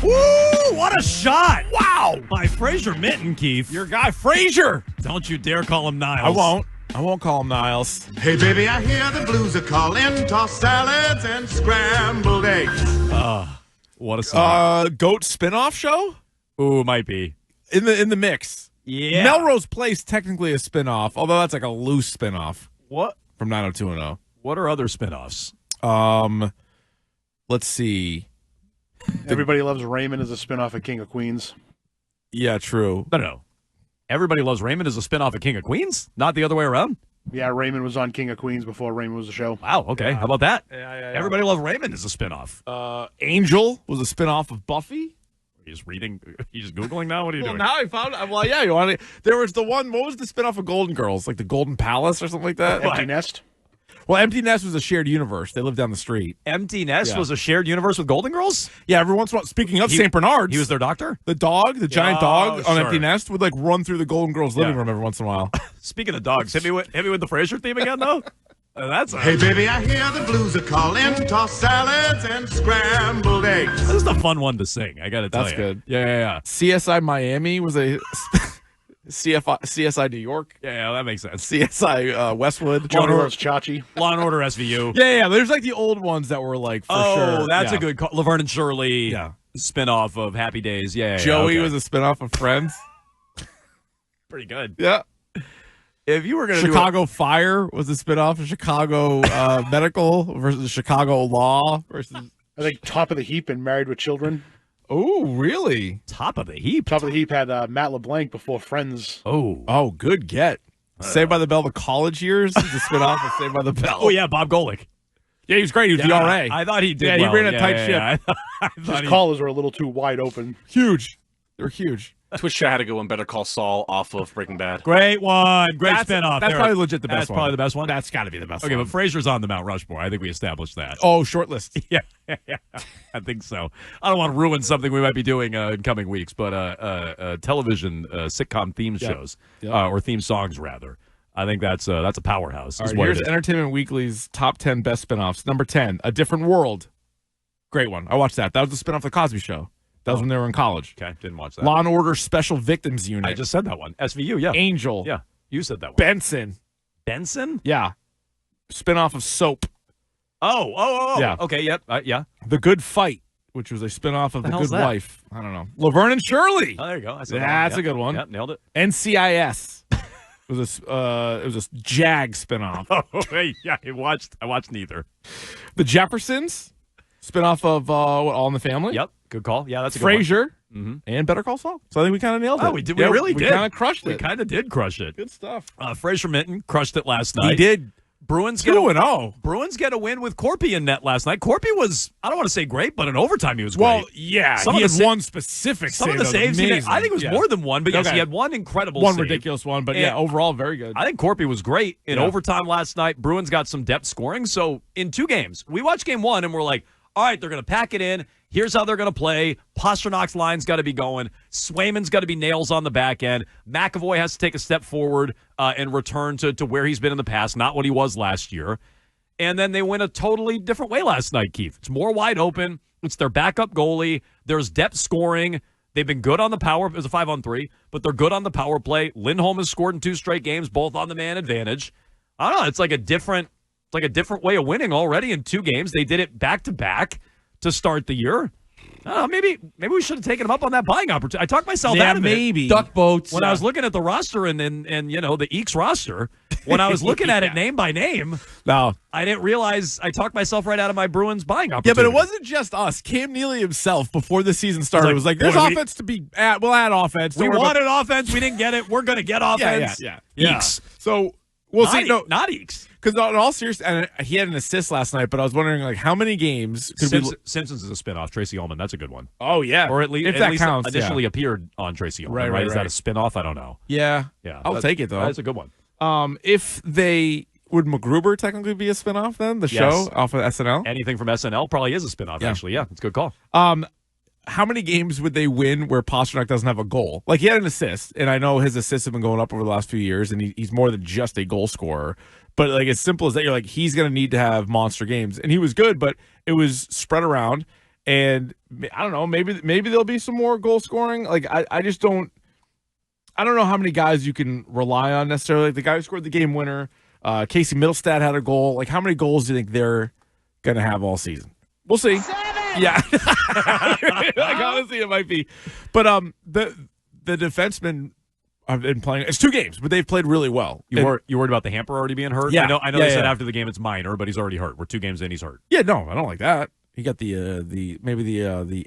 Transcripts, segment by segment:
Woo! What a shot! Wow! By Fraser Minton, Keefe. Your guy, Frazier. Don't you dare call him Niles. I won't call him Niles. Hey, baby, I hear the blues are calling. Tossed salads and scrambled eggs. What a song. Goat spinoff show? Ooh, might be. In the mix. Yeah. Melrose Place, technically a spinoff, although that's like a loose spinoff. What? From 90210. What are other spinoffs? Let's see. Everybody Loves Raymond is a spinoff of King of Queens. Yeah, true. No. Everybody Loves Raymond is a spinoff of King of Queens? Not the other way around? Yeah, Raymond was on King of Queens before Raymond was a show. Wow, okay. How about that? Yeah. Everybody Loves Raymond is a spinoff. Angel was a spinoff of Buffy. He's reading. He's Googling now? What are you doing? Now I found it. Well, yeah, you want to. There was the one. What was the spinoff of Golden Girls? Like the Golden Palace or something like that? Empty Nest? Well, Empty Nest was a shared universe. They lived down the street. Empty Nest was a shared universe with Golden Girls? Yeah, every once in a while. Speaking of St. Bernard's. He was their doctor? The dog, the giant dog on sure. Empty Nest would like run through the Golden Girls living room every once in a while. Speaking of dogs, hit me with the Frasier theme again, though? Hey, baby, I hear the blues are calling. Tossed salads and scrambled eggs. This is a fun one to sing, I got to tell you. That's good. Yeah. CSI Miami was a CSI New York. Yeah, that makes sense. CSI Westwood. Law and Order's Chachi. Law and Order SVU. Yeah. There's like the old ones that were like for sure. That's yeah. a good call. Laverne and Shirley spinoff of Happy Days. Yeah. Joey okay. was a spinoff of Friends. Pretty good. Yeah. If you were going to Chicago Fire was a spinoff of Chicago Medical versus Chicago Law versus. I think Top of the Heap and Married with Children. Oh, really? Top of the Heap. Top of the Heap had Matt LeBlanc before Friends. Oh, good get. Saved by the Bell, the college years is a spinoff of Saved by the Bell. Oh, yeah, Bob Golick. Yeah, he was great. He was the RA. I thought he did. Yeah, well. he ran a tight ship. I thought His collars were a little too wide open. Huge. They were huge. Twitch chat had to go and Better Call Saul off of Breaking Bad. Great one. Great spinoff. That's probably legit the best one. That's probably the best one? That's got to be the best Okay, one. but Frasier's on the Mount Rushmore. I think we established that. Oh, short list. Yeah, I think so. I don't want to ruin something we might be doing in coming weeks, but television sitcom theme shows, or theme songs, rather. I think that's a powerhouse. All right, here's Entertainment Weekly's top 10 best spinoffs. Number 10, A Different World. Great one. I watched that. That was the spinoff of The Cosby Show. That was when they were in college. Okay, didn't watch that. Law and Order Special Victims Unit. I just said that one. SVU, yeah. Angel. Yeah, you said that one. Benson. Benson? Yeah. Spinoff of Soap. Oh. Yeah. Okay, yep, yeah. The Good Fight, which was a spinoff of The hell's Good that? Wife. I don't know. Laverne and Shirley. Oh, there you go. I said That's a good one. Yep, nailed it. NCIS. It was a JAG spinoff. Oh, hey, yeah, I watched neither. The Jeffersons. Spinoff of All in the Family. Yep, good call. Yeah, that's a good one. Frasier. And Better Call Saul. So I think we kind of nailed it. Oh, we did. We really did. We kind of crushed it. We kind of did crush it. Good stuff. Fraser Minton crushed it last night. He did. Bruins 2-0. Bruins get a win with Corpy in net last night. Corpy was, I don't want to say great, but in overtime he was great. Well, yeah. He had one specific some save. of the saves he made, amazing. I think it was more than one, but yes, he had one incredible one save. ridiculous one, but yeah, overall very good. I think Corpy was great in overtime last night. Bruins got some depth scoring. So in two games, we watched game one and we're like, all right, they're going to pack it in. Here's how they're going to play. Pasternak's line's got to be going. Swayman's got to be nails on the back end. McAvoy has to take a step forward and return to where he's been in the past, not what he was last year. And then they went a totally different way last night, Keith. It's more wide open. It's their backup goalie. There's depth scoring. They've been good on the power. It was a 5-on-3, but they're good on the power play. Lindholm has scored in 2 straight games, both on the man advantage. I don't know. It's like a different way of winning already in 2 games. They did it back-to-back to start the year. Maybe we should have taken him up on that buying opportunity. I talked myself out of maybe. it. Duck boats. When I was looking at the roster and you know, the Eeks roster, when I was looking at it name by name, no, I didn't realize I talked myself right out of my Bruins buying opportunity. Yeah, but it wasn't just us. Cam Neely himself, before the season started, was like, there's offense to be at. We'll add offense. We wanted offense. We didn't get it. We're going to get offense. Yeah. Eeks. So we'll see. No, not Eeks. Because in all seriousness, and he had an assist last night, but I was wondering, like, how many games could Simpsons is a spinoff. Tracy Ullman, that's a good one. Oh, yeah. Or at least, if that counts, initially appeared on Tracy Ullman, right? Is that a spinoff? I don't know. Yeah. I'll take it, though. That's a good one. If they... Would MacGruber technically be a spinoff then? The show off of SNL? Anything from SNL probably is a spinoff, actually. Yeah, it's a good call. How many games would they win where Pastrnak doesn't have a goal? Like, he had an assist, and I know his assists have been going up over the last few years, and he's more than just a goal scorer. But, like, as simple as that, you're like, he's going to need to have monster games. And he was good, but it was spread around. And I don't know, maybe there'll be some more goal scoring. Like I just don't. I don't know how many guys you can rely on necessarily. Like the guy who scored the game winner, Casey Middlestad had a goal. Like how many goals do you think they're going to have all season? We'll see. 7! Yeah. Like honestly, it might be. But the defensemen have been playing. It's 2 games, but they've played really well. You worried about the hamper already being hurt? Yeah. I know they said after the game it's minor, but he's already hurt. We're 2 games in, he's hurt. Yeah, no, I don't like that. He got the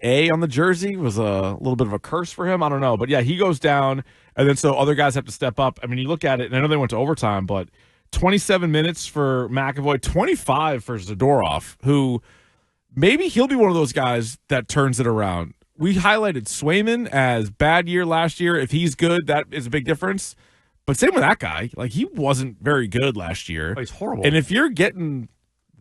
A on the jersey was a little bit of a curse for him. I don't know, but yeah, he goes down, and then so other guys have to step up. I mean, you look at it, and I know they went to overtime, but 27 minutes for McAvoy, 25 for Zadorov, who maybe he'll be one of those guys that turns it around. We highlighted Swayman as bad year last year. If he's good, that is a big difference. But same with that guy. Like, he wasn't very good last year. Oh, he's horrible. And if you're getting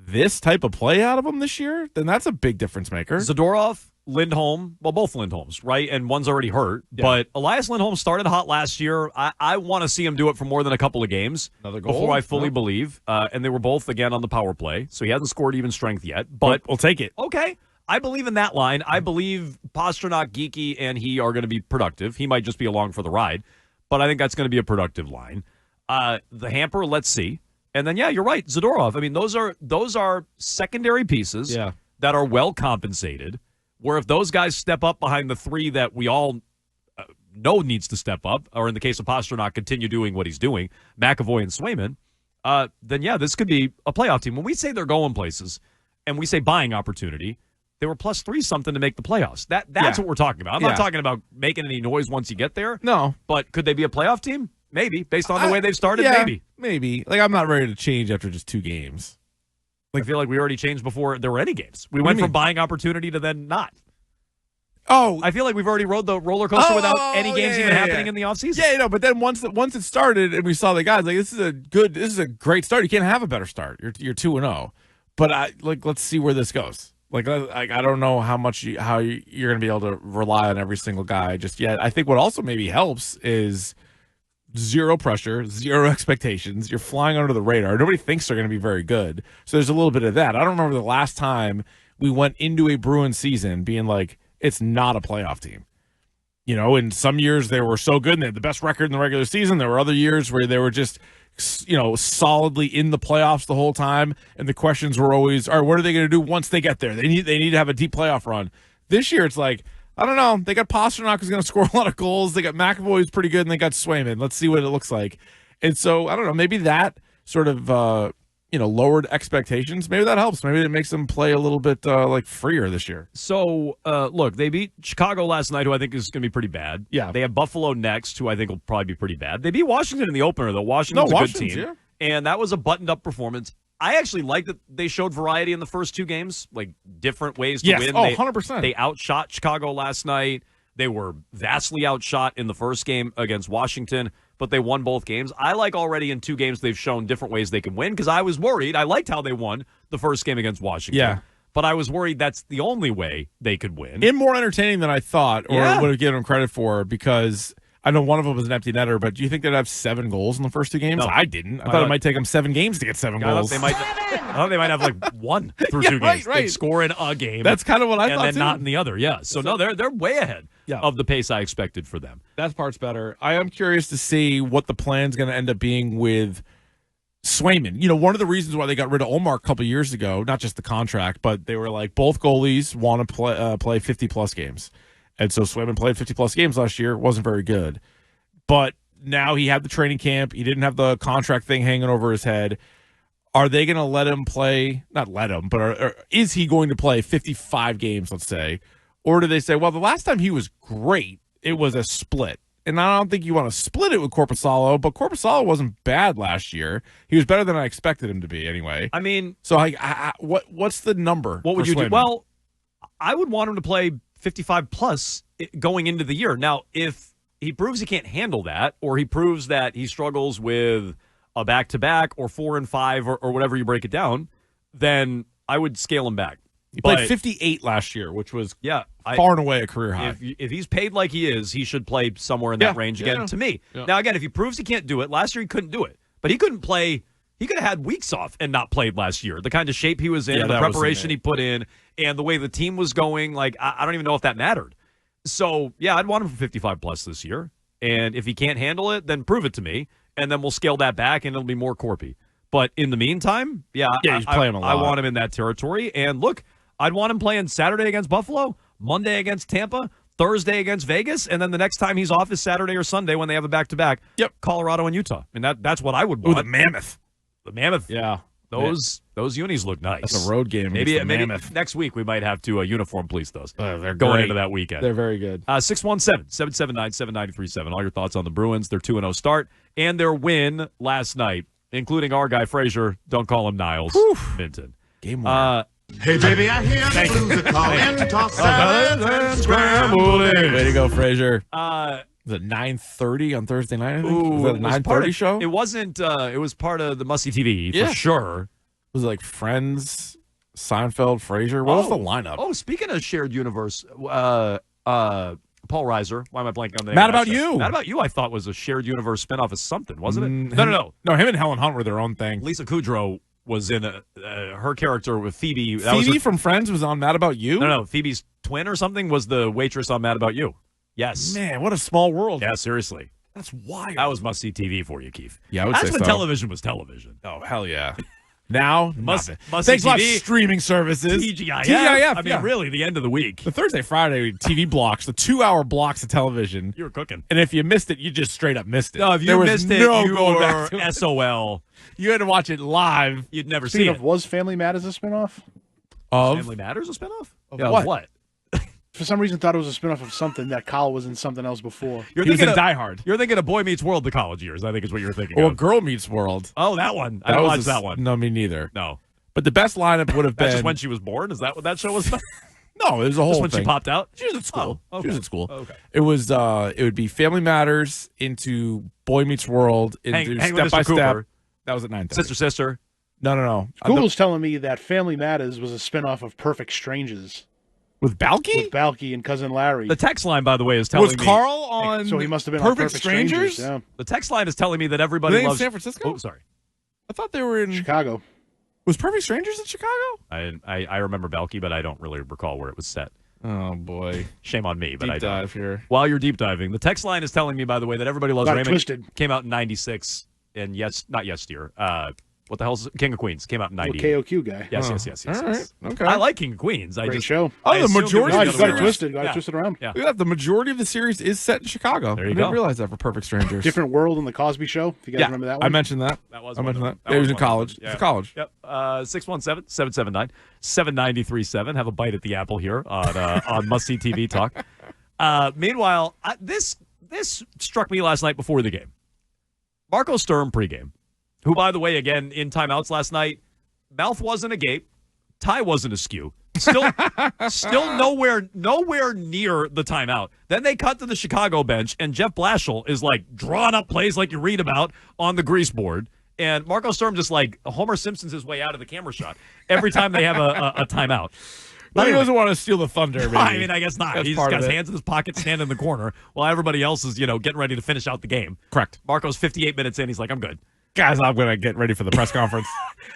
this type of play out of him this year, then that's a big difference maker. Zadorov, Lindholm, well, both Lindholms, right? And one's already hurt. Yeah. But Elias Lindholm started hot last year. I want to see him do it for more than a couple of games. Another goal? Before I fully believe. And they were both, again, on the power play. So he hasn't scored even strength yet. But we'll take it. Okay. I believe in that line. I believe Pastrnak, Geeky, and he are going to be productive. He might just be along for the ride. But I think that's going to be a productive line. The hamper, let's see. And then, yeah, you're right, Zadorov. I mean, those are secondary pieces that are well compensated, where if those guys step up behind the 3 that we all know needs to step up, or in the case of Pastrnak, continue doing what he's doing, McAvoy and Swayman, then, yeah, this could be a playoff team. When we say they're going places and we say buying opportunity, they were +3 something to make the playoffs. That's what we're talking about. I'm not talking about making any noise once you get there. No. But could they be a playoff team? Maybe, based on the way they've started, maybe. Like, I'm not ready to change after just 2 games. Like, I feel like we already changed before there were any games. We went from buying opportunity to then not. Oh. I feel like we've already rode the roller coaster without any games even happening in the offseason. Yeah, but then once it started and we saw the guys, like, this is a great start. You can't have a better start. You're 2-0. But let's see where this goes. Like, I don't know how you're going to be able to rely on every single guy just yet. I think what also maybe helps is zero pressure, zero expectations. You're flying under the radar. Nobody thinks they're going to be very good. So there's a little bit of that. I don't remember the last time we went into a Bruins season being like, it's not a playoff team. You know, in some years they were so good and they had the best record in the regular season. There were other years where they were just, solidly in the playoffs the whole time. And the questions were always, all right, what are they going to do once they get there? They need to have a deep playoff run. This year it's like, I don't know. They got Pastrnak who's going to score a lot of goals. They got McAvoy who's pretty good, and they got Swayman. Let's see what it looks like. And so, I don't know, maybe that sort of, lowered expectations. Maybe that helps. Maybe it makes them play a little bit, freer this year. So, look, they beat Chicago last night, who I think is going to be pretty bad. Yeah. They have Buffalo next, who I think will probably be pretty bad. They beat Washington in the opener, though. Washington's a good team. Yeah. And that was a buttoned-up performance. I actually like that they showed variety in the first 2 games, like different ways to win. 100%. They outshot Chicago last night. They were vastly outshot in the first game against Washington, but they won both games. I like already in 2 games they've shown different ways they can win because I was worried. I liked how they won the first game against Washington. Yeah. But I was worried that's the only way they could win. And more entertaining than I thought or would have given them credit for because I know one of them was an empty netter, but do you think they'd have 7 goals in the first 2 games? No. I didn't. I thought it might take them 7 games to get 7 goals. I thought they might have like 1 through 2 games. Right. They'd score in a game. That's kind of what I thought, and then not in the other. Yeah. So no, they're way ahead of the pace I expected for them. That part's better. I am curious to see what the plan's going to end up being with Swayman. One of the reasons why they got rid of Omar a couple years ago, not just the contract, but they were like both goalies want to play 50-plus games. And so Swayman played 50-plus games last year. Wasn't very good. But now he had the training camp. He didn't have the contract thing hanging over his head. Are they going to let him play? Not let him, but is he going to play 55 games, let's say? Or do they say, well, the last time he was great, it was a split. And I don't think you want to split it with Korpisalo, but Korpisalo wasn't bad last year. He was better than I expected him to be anyway. I mean, so what's the number? What would you Swayman? do? Well, I would want him to play 55-plus going into the year. Now, if he proves he can't handle that, or he proves that he struggles with a back-to-back or 4 and 5 or whatever you break it down, then I would scale him back. He played 58 last year, which was far and away a career high. If he's paid like he is, he should play somewhere in that range again, to me. Yeah. Now, again, if he proves he can't do it, last year he couldn't do it. But he couldn't play he could have had weeks off and not played last year. The kind of shape he was in, the preparation he put in, and the way the team was going, like, I don't even know if that mattered. So, yeah, I'd want him for 55-plus this year. And if he can't handle it, then prove it to me, and then we'll scale that back, and it'll be more Corpy. But in the meantime, he's playing a lot. I want him in that territory. And look, I'd want him playing Saturday against Buffalo, Monday against Tampa, Thursday against Vegas, and then the next time he's off is Saturday or Sunday when they have a back-to-back. Yep. Colorado and Utah. I mean, that's what I would want. Ooh, the Mammoth. The Mammoth. Yeah. Those unis look nice. That's a road game. Maybe next week we might have to uniform police those. They're going great. into that weekend. They're very good. 617-779-7937. All your thoughts on the Bruins, their 2-0 start, and their win last night, including our guy Frazier. Don't call him Niles. Minton. Game winner. Hey, baby, I hear the blues are calling. Toss salads and scrambled eggs. Way to go, Frazier. Was it 9:30 on Thursday night? I think? Was that a 9:30 show? It wasn't. It was part of the Must-See TV for sure. Was it like Friends, Seinfeld, Frasier? What was the lineup? Oh, speaking of shared universe, Paul Reiser. Why am I blanking on the name? Mad About You. Mad About You, I thought was a shared universe spinoff of something, wasn't it? No, him and Helen Hunt were their own thing. Lisa Kudrow was in her character with Phoebe. Phoebe from Friends was on Mad About You? No. Phoebe's twin or something was the waitress on Mad About You. Yes. Man, what a small world. Yeah, seriously. That's wild. That was must-see TV for you, Keith. Yeah, I would say That's when so. television was television. Oh, hell yeah. Now, Must-see thanks a lot, TV, streaming services. TGIF. I mean, really, the end of the week. The Thursday, Friday TV blocks, the 2-hour blocks of television. You were cooking. And if you missed it, you just straight up missed it. No, if you missed it, you were SOL. You had to watch it live. You'd never see it. Was Family Matters a spinoff? Of? Family Matters a spinoff? Of what? For some reason, thought it was a spinoff of something that Kyle was in something else before. He was in Die Hard. You're thinking of Boy Meets World, the college years, I think is what you're thinking Or of. Girl Meets World. Oh, that one. I didn't watch that one. No, me neither. No. But the best lineup would have been... That's just when she was born? Is that what that show was about? No, it was a whole Just when thing. she popped out? She was at school. Oh, okay. She was at school. Okay. It was. It would be Family Matters into Boy Meets World into Hang with Step by Mr. Step. Cooper. That was at 9:30. Sister. No. Google's telling me that Family Matters was a spinoff of Perfect Strangers. With Balky? With Balky and Cousin Larry. The text line, by the way, is telling me... Was Carl on So he must have been Perfect on Perfect Strangers? Yeah. The text line is telling me that everybody Were they in loves... San Francisco? Oh, sorry. I thought they were in... Chicago. Was Perfect Strangers in Chicago? I remember Balky, but I don't really recall where it was set. Oh, boy. Shame on me, but Deep I don't. dive here. While you're deep diving, the text line is telling me, by the way, that Everybody Loves Raymond Twisted. came out in 96, and not yesteryear. What the hell's King of Queens? Came out in 98. KOQ guy. Yes. All right. Okay. I like King of Queens. Great show. I the assumed majority it of was the the other way Got it around. twisted. Got it twisted around. Yeah. Look at that. The majority of the series is set in Chicago. There you I go. didn't realize that for Perfect Strangers. Different World in the Cosby Show. If you guys remember that one. I mentioned that. That was I one mentioned of them. that. Yeah, he was in one of them. college. Yeah. It's college. Yep. 617-779-7937. Have a bite at the apple here on Must See TV Talk. Meanwhile, this struck me last night before the game. Marco Sturm pregame, who, by the way, again, in timeouts last night, mouth wasn't agape, tie wasn't askew. Still nowhere near the timeout. Then they cut to the Chicago bench, and Jeff Blashill is like drawing up plays like you read about on the grease board. And Marco Sturm just like Homer Simpson's his way out of the camera shot every time they have a timeout. But he doesn't want to steal the thunder. Maybe. I mean, I guess not. That's He's part got of his it. hands in his pocket, standing in the corner, while everybody else is, getting ready to finish out the game. Correct. Marco's 58 minutes in. He's like, I'm good. Guys, I'm going to get ready for the press conference.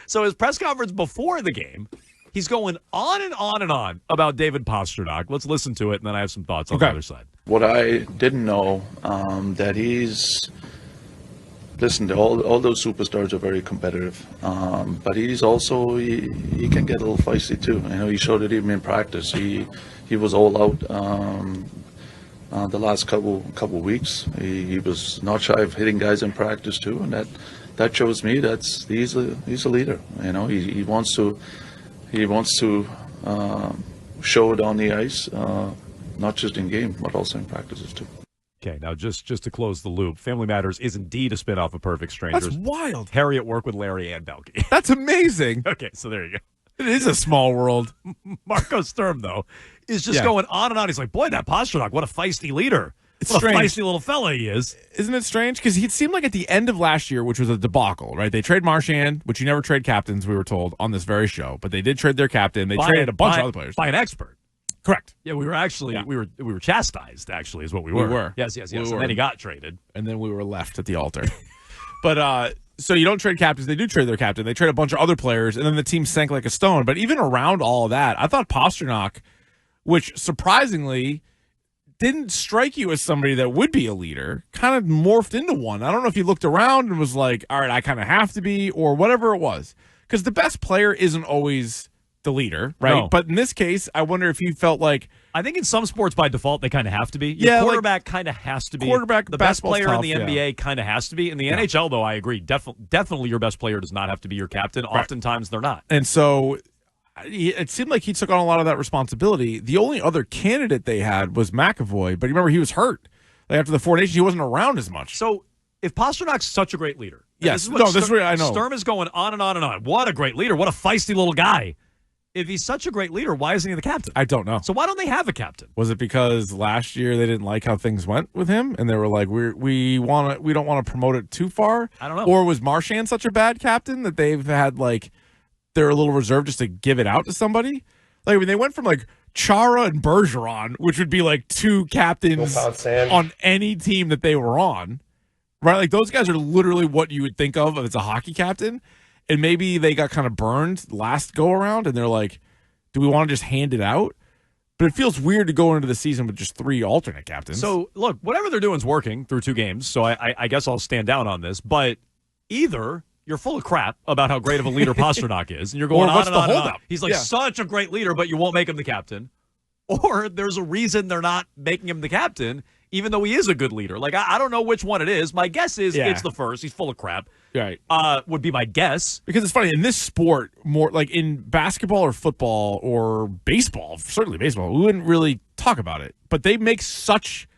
So his press conference before the game, he's going on and on and on about David Pastrnak. Let's listen to it, and then I have some thoughts on the other side. What I didn't know, that he's... Listen, all those superstars are very competitive, but he's also he can get a little feisty too. I know he showed it even in practice. He was all out the last couple weeks. He was not shy of hitting guys in practice too, and that shows me he's a leader. You know, he wants to show it on the ice, not just in game, but also in practices too. Okay, now just to close the loop, Family Matters is indeed a spinoff of Perfect Strangers. That's wild. Harry at work with Larry and Balky. That's amazing. Okay, so there you go. It is a small world. Marco Sturm, though, is just going on and on. He's like, boy, that Pastrnak, what a feisty leader. It's what strange. a feisty little fella he is. Isn't it strange? Because it seemed like at the end of last year, which was a debacle, right? They trade Marchand, which you never trade captains, we were told, on this very show. But they did trade their captain. They traded a bunch of other players. By an expert. Correct. Yeah, we were actually we were chastised. Actually, is what we were. We were. Yes. We And were. then he got traded. And then we were left at the altar. But So you don't trade captains. They do trade their captain. They trade a bunch of other players, and then the team sank like a stone. But even around all of that, I thought Pastrnak, which surprisingly didn't strike you as somebody that would be a leader, kind of morphed into one. I don't know if he looked around and was like, all right, I kind of have to be, or whatever it was. Because the best player isn't always the leader, right? No. But in this case, I wonder if he felt like... I think in some sports, by default, they kind of have to be. Yeah, Your quarterback kind of has to be. Quarterback, the best player tough, in the NBA kind of has to be. In the NHL, though, I agree. Definitely your best player does not have to be your captain. Right. Oftentimes, they're not. And so it seemed like he took on a lot of that responsibility. The only other candidate they had was McAvoy, but remember, he was hurt. Like after the Four Nations, he wasn't around as much. So if Pasternak's such a great leader, yes, this is what I know. Sturm is going on and on and on. What a great leader! What a feisty little guy. If he's such a great leader, why isn't he the captain? I don't know. So why don't they have a captain? Was it because last year they didn't like how things went with him, and they were like, we don't want to promote it too far? I don't know. Or was Marchand such a bad captain that they've had like they're a little reserved just to give it out to somebody? Like I mean, they went from like Chara and Bergeron, which would be like two captains on any team that they were on, right? Like those guys are literally what you would think of as a hockey captain. And maybe they got kind of burned last go around, and they're like, do we want to just hand it out? But it feels weird to go into the season with just 3 alternate captains. So, look, whatever they're doing is working through 2 games, so I guess I'll stand down on this. But either you're full of crap about how great of a leader Pastrnak is, and you're going on and on and on. He's like such a great leader, but you won't make him the captain. Or there's a reason they're not making him the captain, even though he is a good leader. Like, I don't know which one it is. My guess is it's the first. He's full of crap. Right. Would be my guess. Because it's funny, in this sport, more like in basketball or football or baseball, certainly baseball, we wouldn't really talk about it. But they make such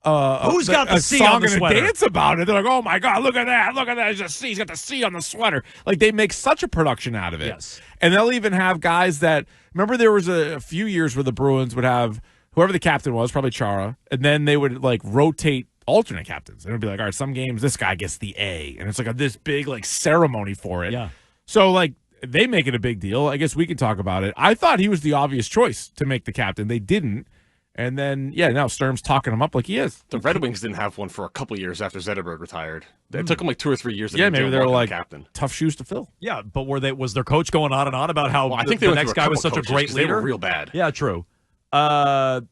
who's got the C on the song and sweater? a dance about it. They're like, oh my God, look at that. Look at that. There's a C. He's got the C on the sweater. Like they make such a production out of it. Yes. And they'll even have guys that, remember there was a few years where the Bruins would have whoever the captain was, probably Chara, and then they would like rotate alternate captains. And it would be like, all right, some games this guy gets the A, and it's like this big like ceremony for it. Yeah. So like they make it a big deal. I guess we can talk about it. I thought he was the obvious choice to make the captain. They didn't. And then, now Sturm's talking him up like he is. The Red Wings didn't have one for a couple years after Zetterberg retired. It took them like 2 or 3 years. Maybe they were like captain. Tough shoes to fill. Yeah, but was their coach going on and on about how I think the next guy was such a great leader? They were real bad. Yeah, true.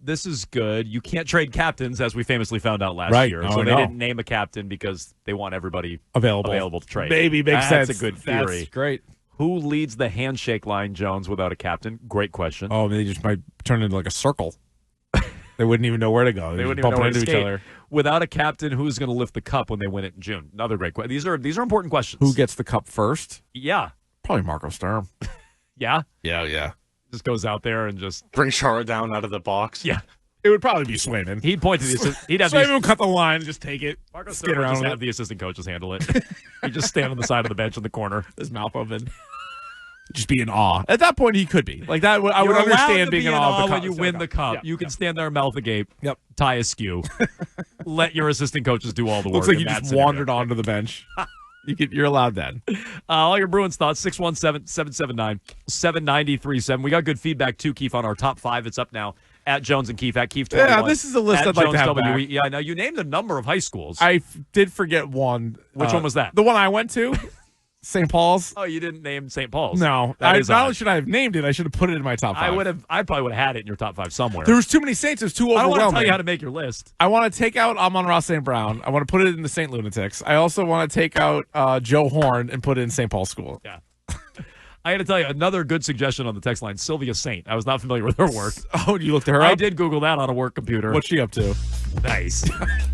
This is good. You can't trade captains, as we famously found out last year. Oh, so they didn't name a captain because they want everybody available to trade. Maybe makes sense. That's a good theory. That's great. Who leads the handshake line, Jones, without a captain? Great question. Oh, they just might turn into like a circle. They wouldn't even know where to go. They wouldn't even know where to skate. Without a captain, who's going to lift the cup when they win it in June? Another great question. These are important questions. Who gets the cup first? Yeah. Probably Marco Sturm. Yeah? Yeah. Just goes out there and just bring Chara down out of the box. Yeah. It would probably be Swayman. He'd point to the assistant. He'd have Swayman would cut the line and just take it. Marco Sturm would just have the assistant coaches handle it. He'd just stand on the side of the bench in the corner. His mouth open. Just be in awe. At that point, he could be. Like that, I would understand being in awe of the when you win the cup. Yeah, you can stand there mouth agape, Yep. tie askew, let your assistant coaches do all the work. Looks like you in that just scenario. wandered onto the bench. You're allowed then. All your Bruins thoughts, 617-779-7937. We got good feedback, too, Keefe, on our top 5. It's up now at Jones and Keefe, at Keefe 21. Yeah, this is a list I'd like to have back. Yeah, now you named a number of high schools. I did forget one. Which one was that? The one I went to, St. Paul's. Oh, you didn't name St. Paul's. No. Not only should I have named it, I should have put it in my top 5. I probably would have had it in your top 5 somewhere. There was too many Saints. It was too overwhelming. I don't want to tell you how to make your list. I want to take out Amon-Ra St. Brown. I want to put it in the St. Lunatics. I also want to take out Joe Horn and put it in St. Paul School. Yeah. I got to tell you, another good suggestion on the text line, Sylvia Saint. I was not familiar with her work. Oh, you looked at her I up? did Google that on a work computer. What's she up to? Nice.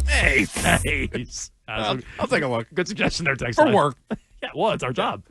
Nice. Nice. I'll take a look. Good suggestion there, text For line. work. Yeah, well, it's our job.